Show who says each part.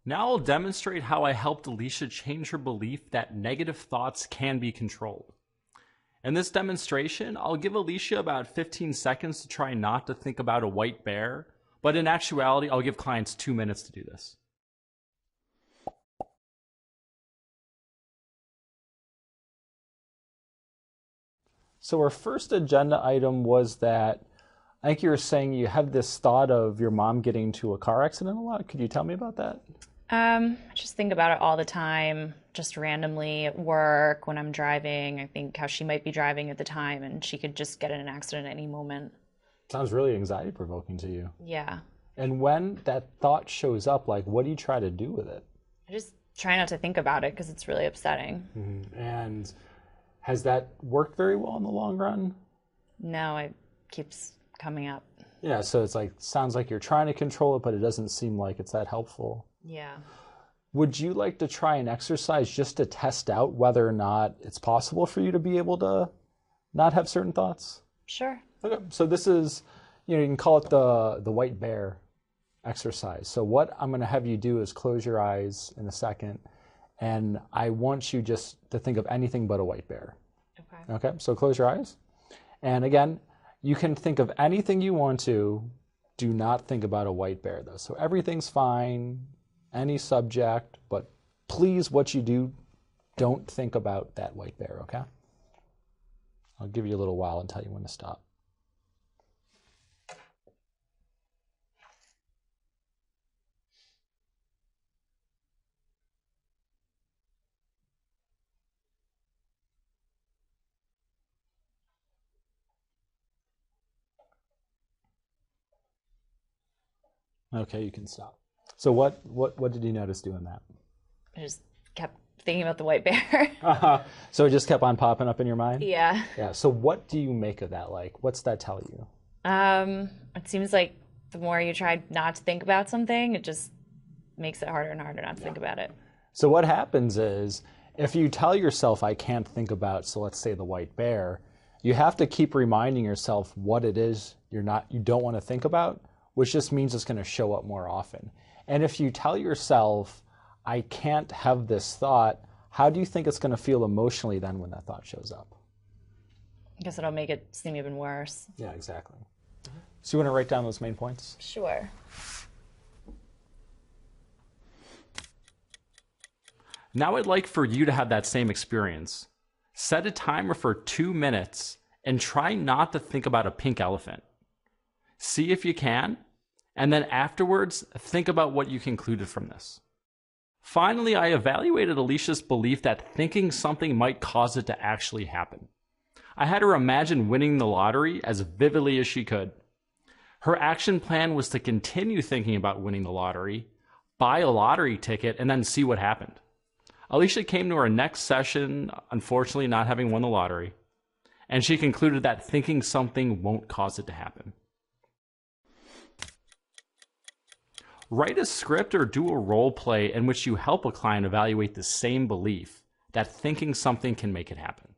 Speaker 1: Now I'll demonstrate how I helped Alicia change her belief that negative thoughts can be controlled. In this demonstration, I'll give Alicia about 15 seconds to try not to think about a white bear, but in actuality, I'll give clients 2 minutes to do this. So our first agenda item was that I think you were saying you have this thought of your mom getting into a car accident a lot. Could you tell me about that?
Speaker 2: I just think about it all the time, just randomly at work when I'm driving. I think how she might be driving at the time and she could just get in an accident at any moment.
Speaker 1: Sounds really anxiety provoking to you.
Speaker 2: Yeah.
Speaker 1: And when that thought shows up, like, what do you try to do with it?
Speaker 2: I just try not to think about it because it's really upsetting.
Speaker 1: And has that worked very well in the long run?
Speaker 2: No, it keeps coming up.
Speaker 1: Yeah, so it's like, sounds like you're trying to control it, but it doesn't seem like it's that helpful.
Speaker 2: Yeah.
Speaker 1: Would you like to try an exercise just to test out whether or not it's possible for you to be able to not have certain thoughts?
Speaker 2: Sure.
Speaker 1: Okay, so this is, you can call it the white bear exercise. So what I'm going to have you do is close your eyes in a second, and I want you just to think of anything but a white bear.
Speaker 2: Okay.
Speaker 1: Okay, so close your eyes. And again, you can think of anything you want to. Do not think about a white bear, though. So everything's fine, any subject, but please, what you do, don't think about that white bear, okay? I'll give you a little while and tell you when to stop. Okay, you can stop. So what did you notice doing that?
Speaker 2: I just kept thinking about the white bear.
Speaker 1: So it just kept on popping up in your mind?
Speaker 2: Yeah.
Speaker 1: Yeah, so what do you make of that? Like, what's that tell you?
Speaker 2: It seems like the more you try not to think about something, it just makes it harder and harder not to think about it.
Speaker 1: So what happens is, if you tell yourself, I can't think about, so let's say the white bear, you have to keep reminding yourself what it is you don't want to think about, which just means it's going to show up more often. And if you tell yourself, I can't have this thought, how do you think it's going to feel emotionally then when that thought shows up?
Speaker 2: I guess it'll make it seem even worse.
Speaker 1: Yeah, exactly. So you want to write down those main points?
Speaker 2: Sure.
Speaker 1: Now I'd like for you to have that same experience. Set a timer for 2 minutes and try not to think about a pink elephant. See if you can, and then afterwards, think about what you concluded from this. Finally, I evaluated Alicia's belief that thinking something might cause it to actually happen. I had her imagine winning the lottery as vividly as she could. Her action plan was to continue thinking about winning the lottery, buy a lottery ticket, and then see what happened. Alicia came to her next session, unfortunately not having won the lottery, and she concluded that thinking something won't cause it to happen. Write a script or do a role play in which you help a client evaluate the same belief that thinking something can make it happen.